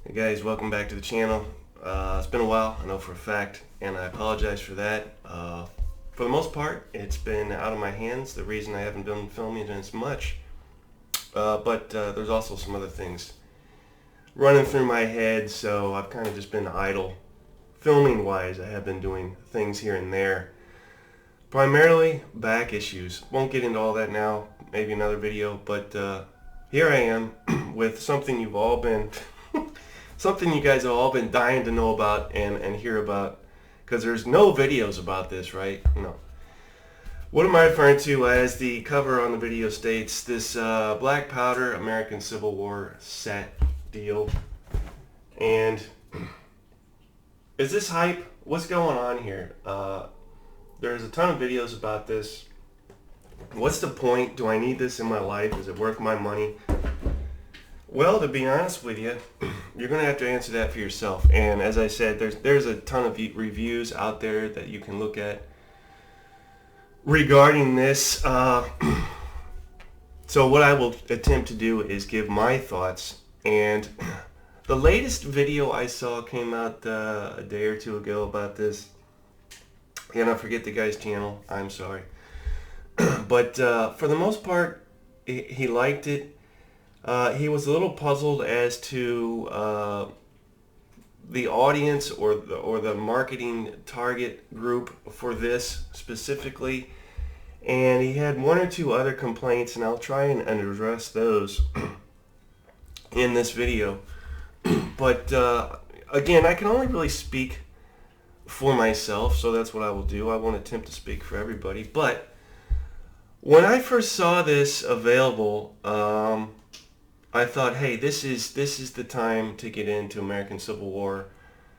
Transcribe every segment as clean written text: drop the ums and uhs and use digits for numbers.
Hey guys, welcome back to the channel. It's been a while, I know for a fact, and I apologize for that. For the most part, it's been out of my hands. The reason I haven't been filming as much, but there's also some other things running through my head, so I've kind of just been idle. Filming wise, I have been doing things here and there. Primarily back issues. Won't get into all that now, maybe another video, but here I am with something you've all been something you guys have all been dying to know about and hear about, because there's no videos about this, right? No. What am I referring to? As the cover on the video states, this black powder American Civil War set deal. And is this hype? What's going on here? There's a ton of videos about this. What's the point? Do I need this in my life? Is it worth my money? Well, to be honest with you, you're going to have to answer that for yourself. And as I said, there's a ton of reviews out there that you can look at regarding this. So what I will attempt to do is give my thoughts. And the latest video I saw came out a day or two ago about this. And I forget the guy's channel. I'm sorry. But for the most part, he liked it. He was a little puzzled as to the audience or the marketing target group for this specifically, and he had one or two other complaints, and I'll try and address those in this video. But again, I can only really speak for myself, so that's what I will do. I won't attempt to speak for everybody. But when I first saw this available, I thought, hey, this is the time to get into American Civil War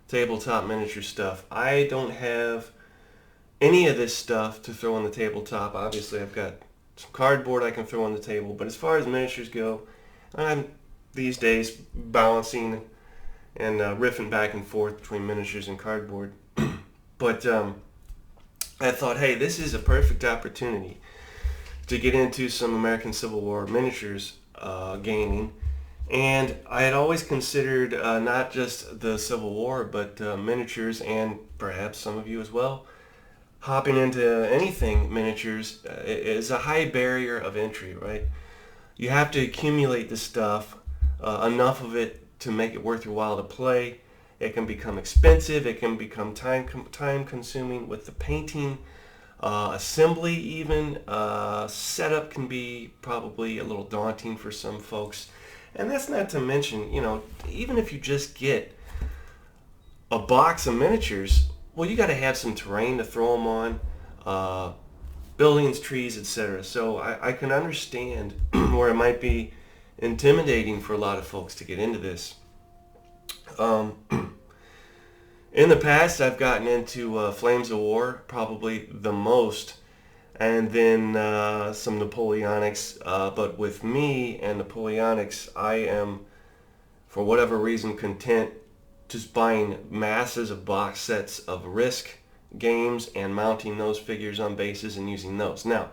tabletop miniature stuff. I don't have any of this stuff to throw on the tabletop. Obviously, I've got some cardboard I can throw on the table, but as far as miniatures go, I'm these days balancing and riffing back and forth between miniatures and cardboard. But I thought, hey, this is a perfect opportunity to get into some American Civil War miniatures gaming. And I had always considered not just the Civil War, but miniatures, and perhaps some of you as well, hopping into anything miniatures is a high barrier of entry, right? You have to accumulate the stuff, enough of it to make it worth your while to play. It can become expensive. It can become time consuming with the painting. Assembly even, setup can be probably a little daunting for some folks. And that's not to mention, you know, even if you just get a box of miniatures, well, you got to have some terrain to throw them on, buildings, trees, etc. So I can understand where it might be intimidating for a lot of folks to get into this. In the past, I've gotten into Flames of War, probably the most, and then some Napoleonics. But with me and Napoleonics, I am, for whatever reason, content just buying masses of box sets of Risk games and mounting those figures on bases and using those. Now,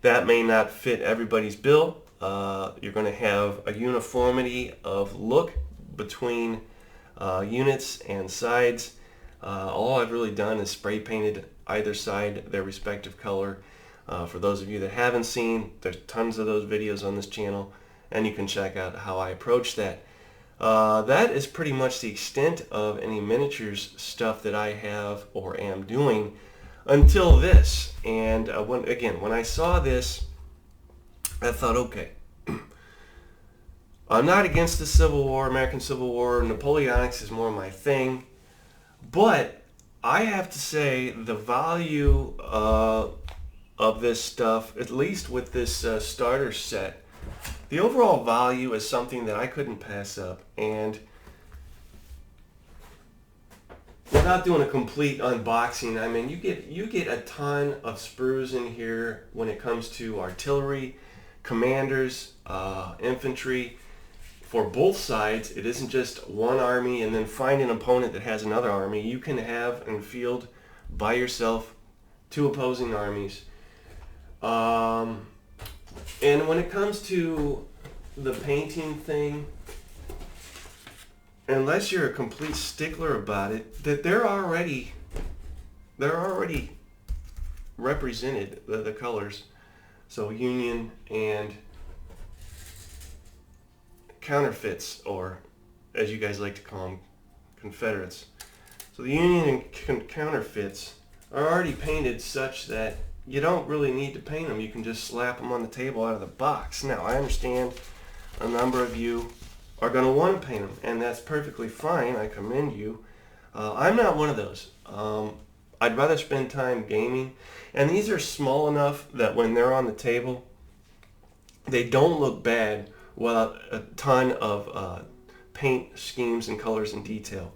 that may not fit everybody's bill. You're going to have a uniformity of look between units and sides. All I've really done is spray painted either side their respective color. For those of you that haven't seen, there's tons of those videos on this channel, and you can check out how I approach that. That is pretty much the extent of any miniatures stuff that I have or am doing until this. And when I saw this, I thought, okay, I'm not against the Civil War, American Civil War. Napoleonics is more my thing. But I have to say the value of this stuff, at least with this starter set, the overall value is something that I couldn't pass up. And without doing a complete unboxing, I mean, you get a ton of sprues in here when it comes to artillery, commanders, infantry. For both sides, it isn't just one army and then find an opponent that has another army. You can have and field by yourself two opposing armies. And when it comes to the painting thing, unless you're a complete stickler about it, that they're already represented, the colors. So Union and counterfeits, or as you guys like to call them, Confederates. So the Union and counterfeits are already painted such that you don't really need to paint them. You can just slap them on the table out of the box. Now, I understand a number of you are going to want to paint them, and that's perfectly fine. I commend you. I'm not one of those. I'd rather spend time gaming, and these are small enough that when they're on the table, they don't look bad without a ton of paint schemes and colors and detail.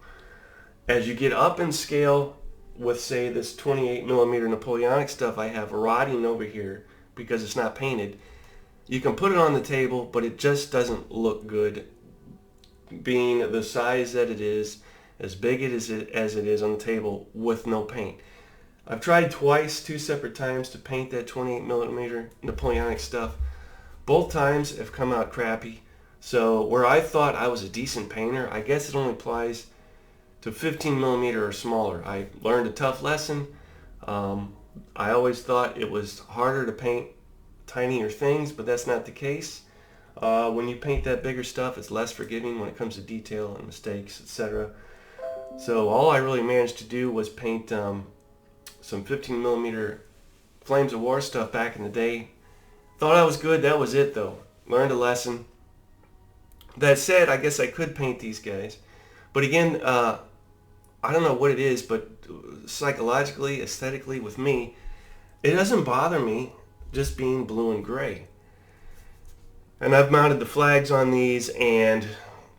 As you get up in scale with, say, this 28 millimeter Napoleonic stuff I have rotting over here because it's not painted, you can put it on the table, but it just doesn't look good being the size that it is, as big as it is on the table with no paint. I've tried twice, 2 separate times, to paint that 28 millimeter Napoleonic stuff. Both times have come out crappy. So where I thought I was a decent painter, I guess it only applies to 15 millimeter or smaller. I learned a tough lesson. I always thought it was harder to paint tinier things, but that's not the case. When you paint that bigger stuff, it's less forgiving when it comes to detail and mistakes, etc. So all I really managed to do was paint some 15 millimeter Flames of War stuff back in the day. Thought I was good. That was it, though. Learned a lesson. That said, I guess I could paint these guys. But again, I don't know what it is, but psychologically, aesthetically, with me, it doesn't bother me just being blue and gray. And I've mounted the flags on these, and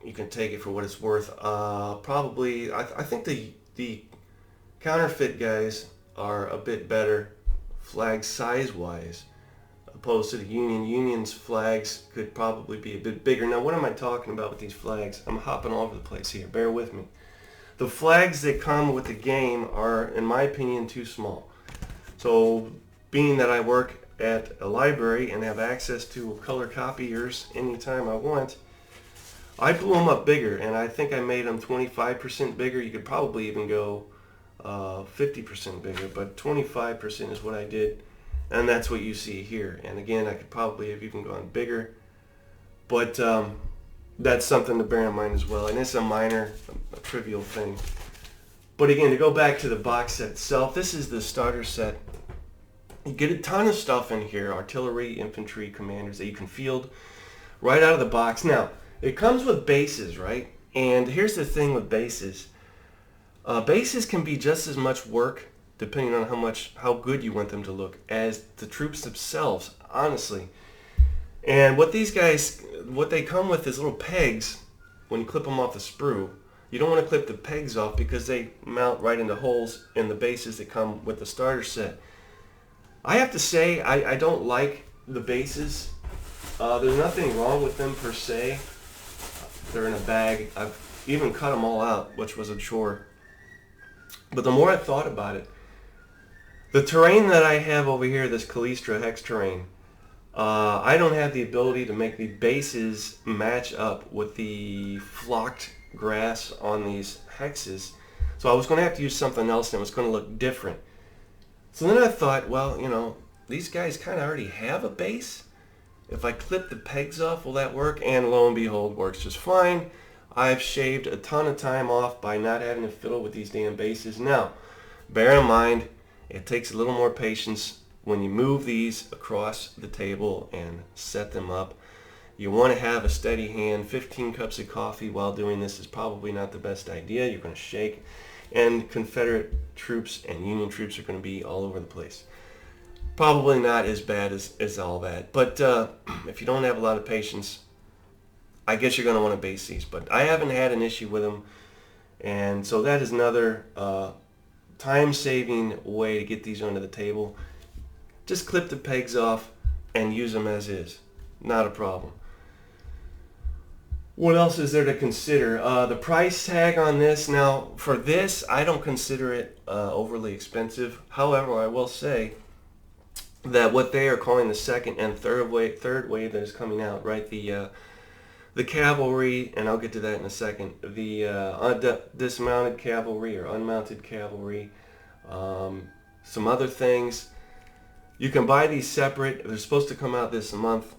you can take it for what it's worth. Probably, I think the counterfeit guys are a bit better flag size-wise, opposed to the Union. Union's flags could probably be a bit bigger. Now, what am I talking about with these flags? I'm hopping all over the place here. Bear with me. The flags that come with the game are, in my opinion, too small. So, being that I work at a library and have access to color copiers anytime I want, I blew them up bigger, and I think I made them 25% bigger. You could probably even go 50% bigger, but 25% is what I did, and that's what you see here. And again, I could probably have even gone bigger, but that's something to bear in mind as well, and it's a minor, a trivial thing. But again, to go back to the box set itself, this is the starter set. You get a ton of stuff in here, artillery, infantry, commanders that you can field right out of the box. Now, it comes with bases, right? And here's the thing with bases. Bases can be just as much work, depending on how good you want them to look, as the troops themselves, honestly. And what they come with is little pegs when you clip them off the sprue. You don't want to clip the pegs off because they mount right into holes in the bases that come with the starter set. I have to say, I don't like the bases. There's nothing wrong with them per se. They're in a bag. I've even cut them all out, which was a chore. But the more I thought about it, the terrain that I have over here, this Callistra hex terrain, I don't have the ability to make the bases match up with the flocked grass on these hexes. So I was going to have to use something else, and it was going to look different. So then I thought, well, these guys kind of already have a base. If I clip the pegs off, will that work? And lo and behold, works just fine. I've shaved a ton of time off by not having to fiddle with these damn bases. Now, bear in mind, it takes a little more patience when you move these across the table and set them up. You want to have a steady hand. 15 cups of coffee while doing this is probably not the best idea. You're going to shake, and Confederate troops and Union troops are going to be all over the place. Probably not as bad as all that. But if you don't have a lot of patience, I guess you're going to want to base these. But I haven't had an issue with them. And so that is another time-saving way to get these onto the table. Just clip the pegs off and use them as is. Not a problem. What else is there to consider? The price tag on this. Now, for this, I don't consider it overly expensive. However, I will say that what they are calling the second and third wave that is coming out, right? The the cavalry, and I'll get to that in a second, the dismounted cavalry or unmounted cavalry, some other things. You can buy these separate. They're supposed to come out this month.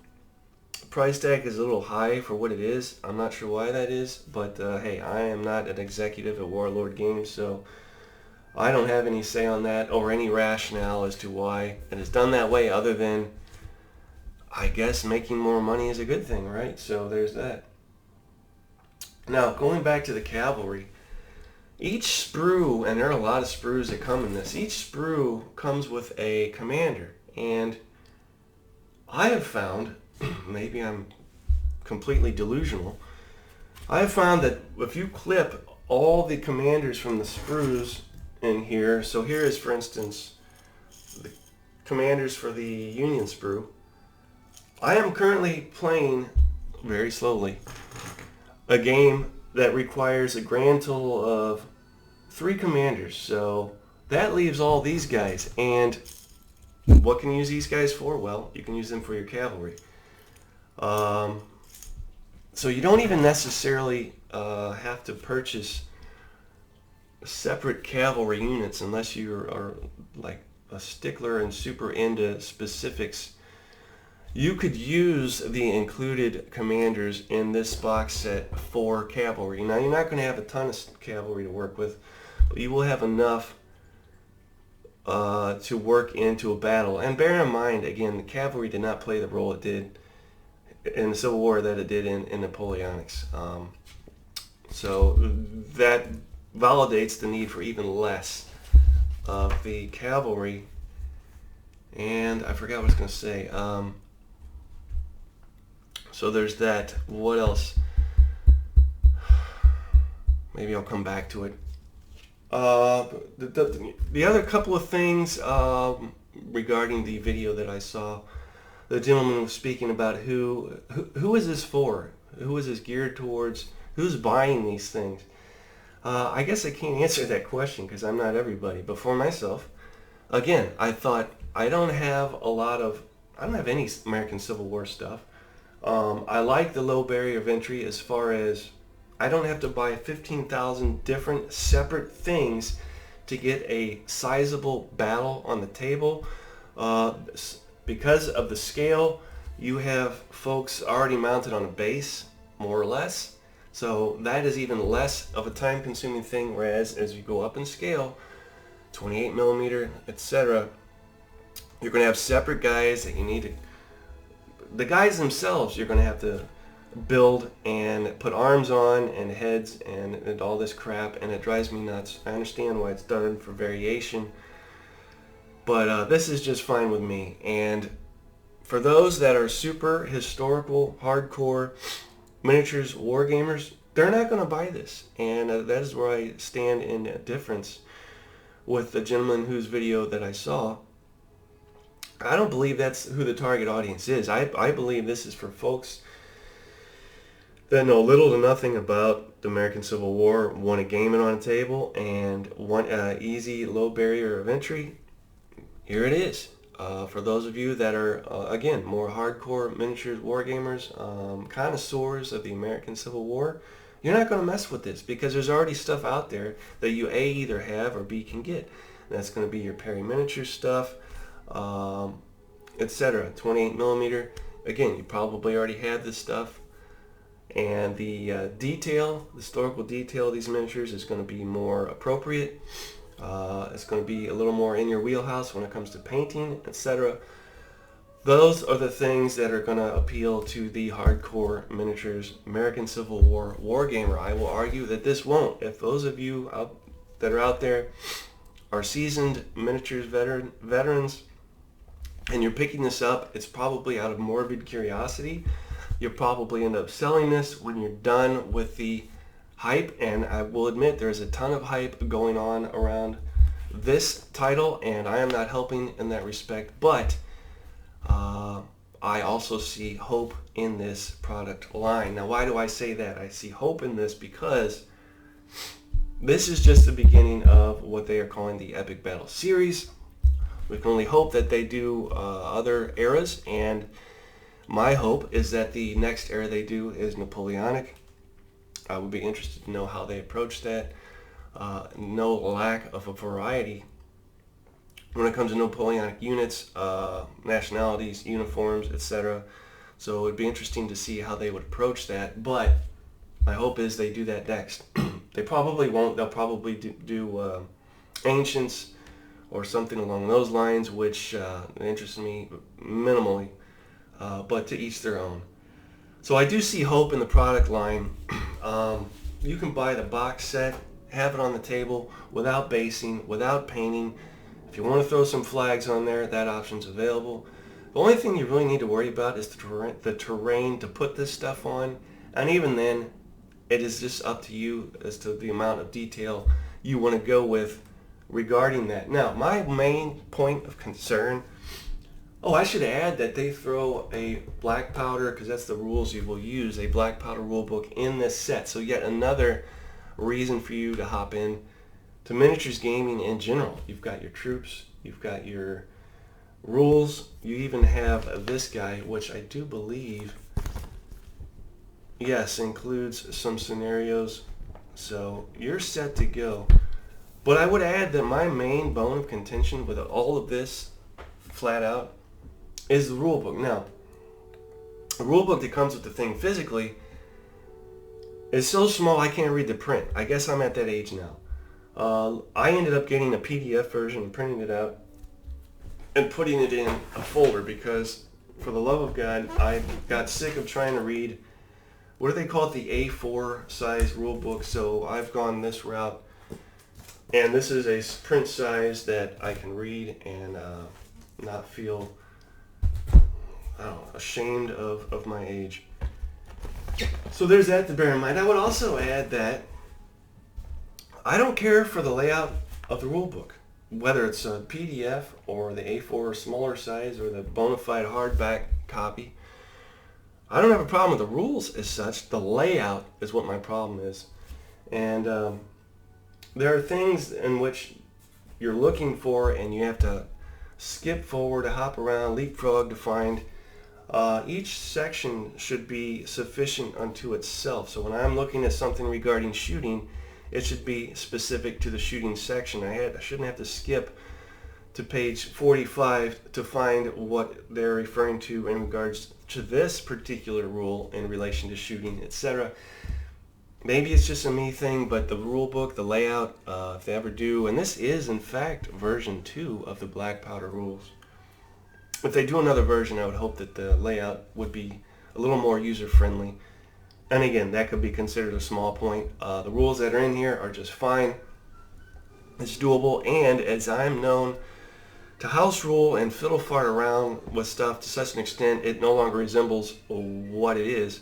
Price tag is a little high for what it is. I'm not sure why that is, but hey, I am not an executive at Warlord Games, so I don't have any say on that or any rationale as to why it is done that way, other than, I guess, making more money is a good thing, right? So there's that. Now, going back to the cavalry, each sprue, and there are a lot of sprues that come in this, each sprue comes with a commander, and I have found, maybe I'm completely delusional, I have found that if you clip all the commanders from the sprues in here, so here is, for instance, the commanders for the Union sprue. I am currently playing, very slowly, a game that requires a grand total of 3 commanders. So that leaves all these guys. And what can you use these guys for? Well, you can use them for your cavalry. So you don't even necessarily have to purchase separate cavalry units unless you are like a stickler and super into specifics. You could use the included commanders in this box set for cavalry. Now, you're not going to have a ton of cavalry to work with, but you will have enough to work into a battle. And bear in mind, again, the cavalry did not play the role it did in the Civil War that it did in Napoleonics. So that validates the need for even less of the cavalry. And I forgot what I was going to say. So there's that. What else? Maybe I'll come back to it. The other couple of things regarding the video that I saw, the gentleman was speaking about who is this for? Who is this geared towards? Who's buying these things? I guess I can't answer that question because I'm not everybody. But for myself, again, I thought I don't have any American Civil War stuff. I like the low barrier of entry as far as I don't have to buy 15,000 different separate things to get a sizable battle on the table. Because of the scale, you have folks already mounted on a base, more or less. So that is even less of a time-consuming thing, whereas as you go up in scale, 28 millimeter, etc., you're going to have separate guys that you need to... The guys themselves, you're going to have to build and put arms on and heads and all this crap, and it drives me nuts. I understand why it's done for variation, but this is just fine with me. And for those that are super historical, hardcore miniatures wargamers, they're not going to buy this. And that is where I stand in a difference with the gentleman whose video that I saw. I don't believe that's who the target audience is. I believe this is for folks that know little to nothing about the American Civil War, want a game it on a table, and want easy, low barrier of entry. Here it is. For those of you that are, again, more hardcore miniatures wargamers, connoisseurs of the American Civil War, you're not going to mess with this because there's already stuff out there that you A, either have or B, can get. And that's going to be your Perry Miniatures stuff, etc. 28 millimeter. Again, you probably already have this stuff. And the historical detail of these miniatures is going to be more appropriate. It's going to be a little more in your wheelhouse when it comes to painting, etc. Those are the things that are going to appeal to the hardcore miniatures American Civil War wargamer. I will argue that this won't. If those of you that are out there are seasoned miniatures veterans and you're picking this up, it's probably out of morbid curiosity. You'll probably end up selling this when you're done with the hype, and I will admit there's a ton of hype going on around this title, and I am not helping in that respect, but I also see hope in this product line. Now, why do I say that? I see hope in this because this is just the beginning of what they are calling the Epic Battle Series. We can only hope that they do other eras, and My hope is that the next era they do is Napoleonic. I would be interested to know how they approach that. No lack of a variety when it comes to Napoleonic units, nationalities, uniforms, etc. So it would be interesting to see how they would approach that. But my hope is they do that next. They probably won't. They'll probably do Ancients or something along those lines, which interests me minimally. But to each their own. So I do see hope in the product line. You can buy the box set, have it on the table without basing, without painting. If you want to throw some flags on there, that option's available. The only thing you really need to worry about is the terrain to put this stuff on. And even then, it is just up to you as to the amount of detail you want to go with regarding that. Now, my main point of concern, I should add that they throw a black powder, because that's the rules you will use, a black powder rulebook in this set. So yet another reason for you to hop in to miniatures gaming in general. You've got your troops, you've got your rules, you even have this guy, which I do believe, yes, includes some scenarios. So you're set to go. But I would add that my main bone of contention with all of this, flat out, is the rulebook. Now, the rulebook that comes with the thing physically is so small I can't read the print. I guess I'm at that age now. I ended up getting a PDF version and printing it out and putting it in a folder because, for the love of God, I got sick of trying to read, what do they call it, the A4 size rulebook. So I've gone this route, and this is a print size that I can read and not feel ashamed of my age. So there's that to bear in mind. I would also add that I don't care for the layout of the rulebook, whether it's a PDF or the A4 smaller size or the bona fide hardback copy. I don't have a problem with the rules as such. The layout is what my problem is. And there are things in which you're looking for and you have to skip forward, to hop around, leapfrog to find. Each section should be sufficient unto itself. So when I'm looking at something regarding shooting, it should be specific to the shooting section. I shouldn't have to skip to page 45 to find what they're referring to in regards to this particular rule in relation to shooting, etc. Maybe it's just a me thing, but the rule book, the layout, if they ever do, and this is in fact version 2 of the black powder rules. If they do another version, I would hope that the layout would be a little more user-friendly. And again, that could be considered a small point. The rules that are in here are just fine. It's doable, and as I'm known to house rule and fiddle fart around with stuff to such an extent it no longer resembles what it is,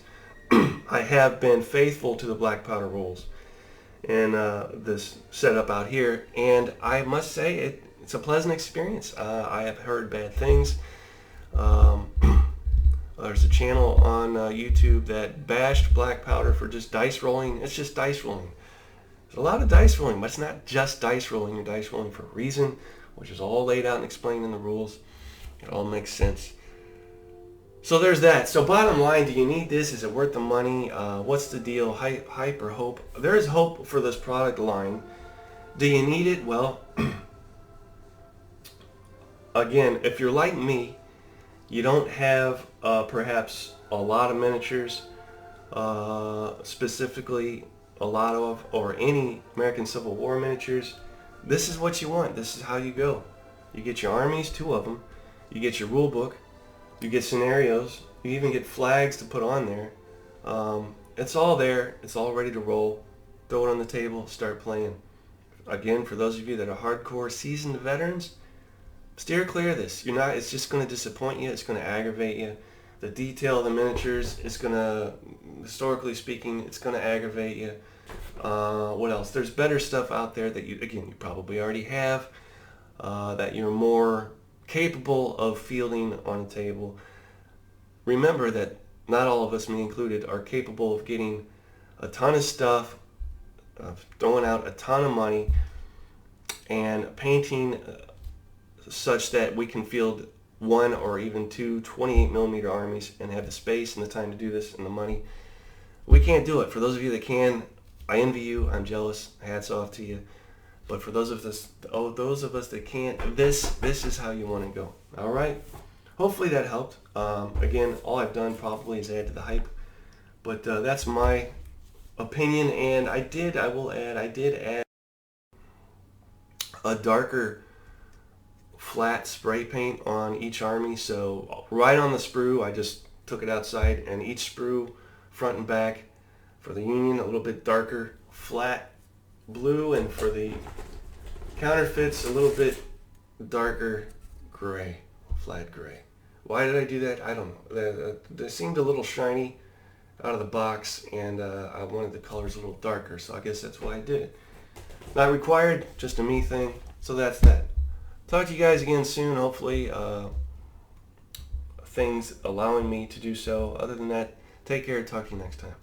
I have been faithful to the black powder rules and this setup out here, and I must say it's a pleasant experience. I have heard bad things. There's a channel on YouTube that bashed black powder for just dice rolling. It's just dice rolling. There's a lot of dice rolling, but it's not just dice rolling. You're dice rolling for a reason, which is all laid out and explained in the rules. It all makes sense. So there's that. So bottom line, do you need this? Is it worth the money? What's the deal? Hype or hope? There is hope for this product line. Do you need it? Well, again, if you're like me, you don't have perhaps a lot of miniatures, specifically a lot of or any American Civil War miniatures. This is what you want. This is how you go. You get your armies, 2 of them. You get your rule book. You get scenarios. You even get flags to put on there. It's all there. It's all ready to roll. Throw it on the table. Start playing. Again, for those of you that are hardcore seasoned veterans, steer clear of this. You're not. It's just going to disappoint you. It's going to aggravate you. The detail of the miniatures is going to, historically speaking, it's going to aggravate you. What else? There's better stuff out there that you probably already have, that you're more capable of fielding on a table. Remember that not all of us, me included, are capable of getting a ton of stuff, throwing out a ton of money, and painting such that we can field one or even two 28mm armies and have the space and the time to do this and the money. We can't do it. For those of you that can, I envy you. I'm jealous. Hats off to you. But for those of us that can't, this is how you want to go. All right. Hopefully that helped. Again, all I've done probably is add to the hype. But that's my opinion. And I did add a darker flat spray paint on each army. So right on the sprue, I just took it outside, and each sprue, front and back, for the Union, a little bit darker flat blue, and for the counterfeits, a little bit darker gray, flat gray. Why did I do that? I don't know. They seemed a little shiny out of the box, and I wanted the colors a little darker, so I guess that's why I did it. Not required, just a me thing. So that's that. Talk to you guys again soon, hopefully things allowing me to do so. Other than that, take care. Talk to you next time.